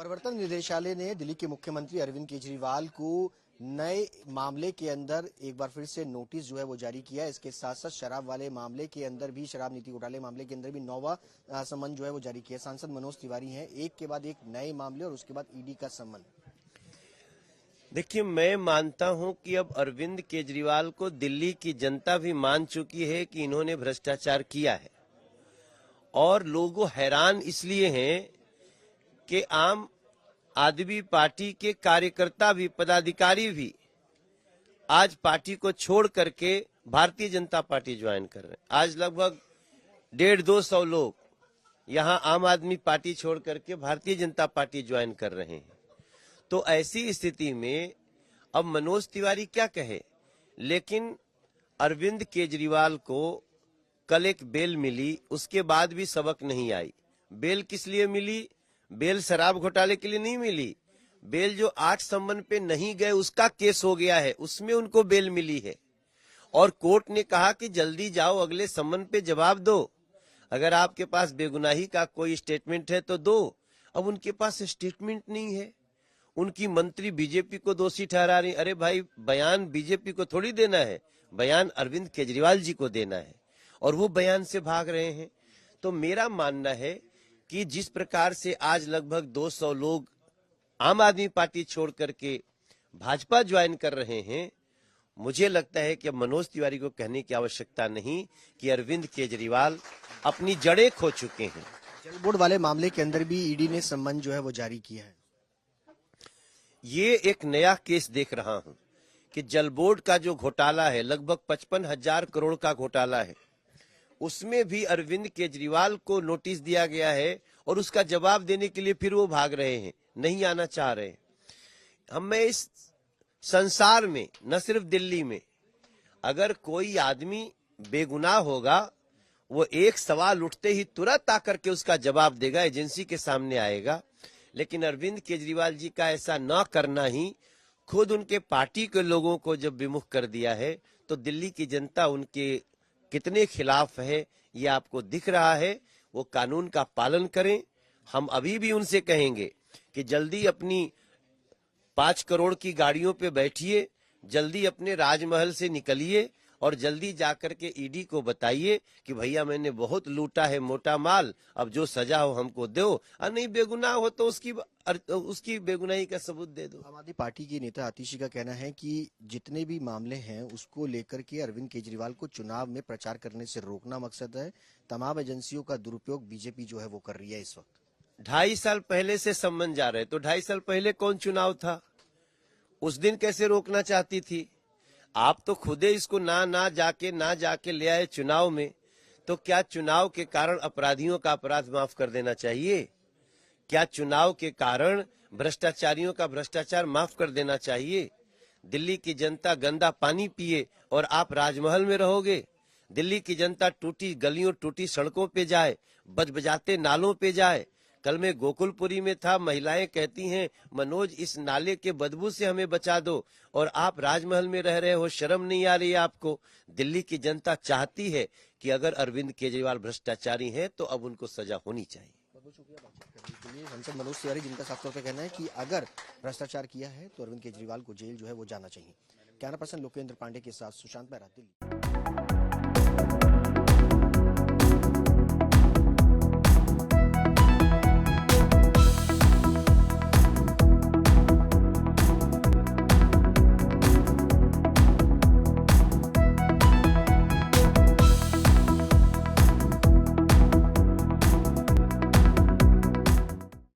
प्रवर्तन निदेशालय ने दिल्ली के मुख्यमंत्री अरविंद केजरीवाल को नए मामले के अंदर एक बार फिर से नोटिस जो है वो जारी किया है। इसके साथ साथ शराब वाले मामले के अंदर भी, शराब नीति घोटाले मामले के अंदर भी 9वां समन जो है वो जारी किया। सांसद मनोज तिवारी हैं, एक के बाद एक नए मामले और उसके बाद ईडी का समन। देखिए, मैं मानता हूं कि अब अरविंद केजरीवाल को दिल्ली की जनता भी मान चुकी है कि इन्होंने भ्रष्टाचार किया है, और लोग हैरान इसलिए हैं कि आम आदमी पार्टी के कार्यकर्ता भी, पदाधिकारी भी आज पार्टी को छोड़ करके भारतीय जनता पार्टी ज्वाइन कर रहे हैं। आज लगभग 150-200 लोग यहां आम आदमी पार्टी छोड़ करके भारतीय जनता पार्टी ज्वाइन कर रहे हैं। तो ऐसी स्थिति में अब मनोज तिवारी क्या कहे, लेकिन अरविंद केजरीवाल को कल एक बेल मिली, उसके बाद भी सबक नहीं आई। बेल किस लिए मिली? बेल शराब घोटाले के लिए नहीं मिली। बेल जो 8 समन पे नहीं गए उसका केस हो गया है, उसमें उनको बेल मिली है। और कोर्ट ने कहा कि जल्दी जाओ, अगले समन पे जवाब दो। अगर आपके पास बेगुनाही का कोई स्टेटमेंट है तो दो। अब उनके पास स्टेटमेंट नहीं है। उनकी मंत्री बीजेपी को दोषी ठहरा रही। अरे भाई, बयान बीजेपी को थोड़ी देना है, बयान अरविंद केजरीवाल जी को देना है, और वो बयान से भाग रहे हैं। तो मेरा मानना है कि जिस प्रकार से आज लगभग 200 लोग आम आदमी पार्टी छोड़ करके भाजपा ज्वाइन कर रहे हैं, मुझे लगता है कि अब मनोज तिवारी को कहने की आवश्यकता नहीं कि अरविंद केजरीवाल अपनी जड़ें खो चुके हैं। जल बोर्ड वाले मामले के अंदर भी ईडी ने समन जो है वो जारी किया है। ये एक नया केस देख रहा हूं कि जल बोर्ड का जो घोटाला है, लगभग 55,000 करोड़ का घोटाला है, उसमें भी अरविंद केजरीवाल को नोटिस दिया गया है, और उसका जवाब देने के लिए फिर वो भाग रहे हैं, नहीं आना चाह रहे। हमें इस संसार में, न सिर्फ दिल्ली में, अगर कोई आदमी बेगुनाह होगा, वो एक सवाल उठते ही तुरंत आकर के उसका जवाब देगा, एजेंसी के सामने आएगा। लेकिन अरविंद केजरीवाल जी का ऐसा न करना ही खुद उनके पार्टी के लोगों को जब विमुख कर दिया है, तो दिल्ली की जनता उनके कितने खिलाफ है ये आपको दिख रहा है। वो कानून का पालन करें। हम अभी भी उनसे कहेंगे कि जल्दी अपनी 5 करोड़ की गाड़ियों पे बैठिए, जल्दी अपने राजमहल से निकलिए, और जल्दी जाकर के ईडी को बताइए कि भैया मैंने बहुत लूटा है मोटा माल, अब जो सजा हो हमको दो, और नहीं बेगुनाह हो तो उसकी बेगुनाही का सबूत दे दो। आम आदमी पार्टी की नेता आतिशी का कहना है कि जितने भी मामले हैं उसको लेकर के अरविंद केजरीवाल को चुनाव में प्रचार करने से रोकना मकसद है। तमाम एजेंसियों का दुरुपयोग बीजेपी जो है वो कर रही है इस वक्त। 2.5 साल पहले से समन जा रहे, तो 2.5 साल पहले कौन चुनाव था? उस दिन कैसे रोकना चाहती थी? आप तो खुदे इसको ना जाके ले आए चुनाव में। तो क्या चुनाव के कारण अपराधियों का अपराध माफ कर देना चाहिए? क्या चुनाव के कारण भ्रष्टाचारियों का भ्रष्टाचार माफ कर देना चाहिए? दिल्ली की जनता गंदा पानी पिए और आप राजमहल में रहोगे? दिल्ली की जनता टूटी गलियों, टूटी सड़कों पे जाए, बजबजाते नालों पे जाए। कल मैं गोकुलपुरी में था, महिलाएं कहती हैं मनोज इस नाले के बदबू से हमें बचा दो, और आप राजमहल में रह रहे हो, शर्म नहीं आ रही है आपको? दिल्ली की जनता चाहती है कि अगर अरविंद केजरीवाल भ्रष्टाचारी हैं तो अब उनको सजा होनी चाहिए। बहुत शुक्रिया बातचीत करने के लिए। सांसद मनोज तिवारी, जिनका साफ तौर पर कहना है कि अगर भ्रष्टाचार किया है तो अरविंद केजरीवाल को जेल जो है वो जाना चाहिए। कैमरा पर्सन लोकेंद्र पांडे के साथ सुशांत बैरा, दिल्ली।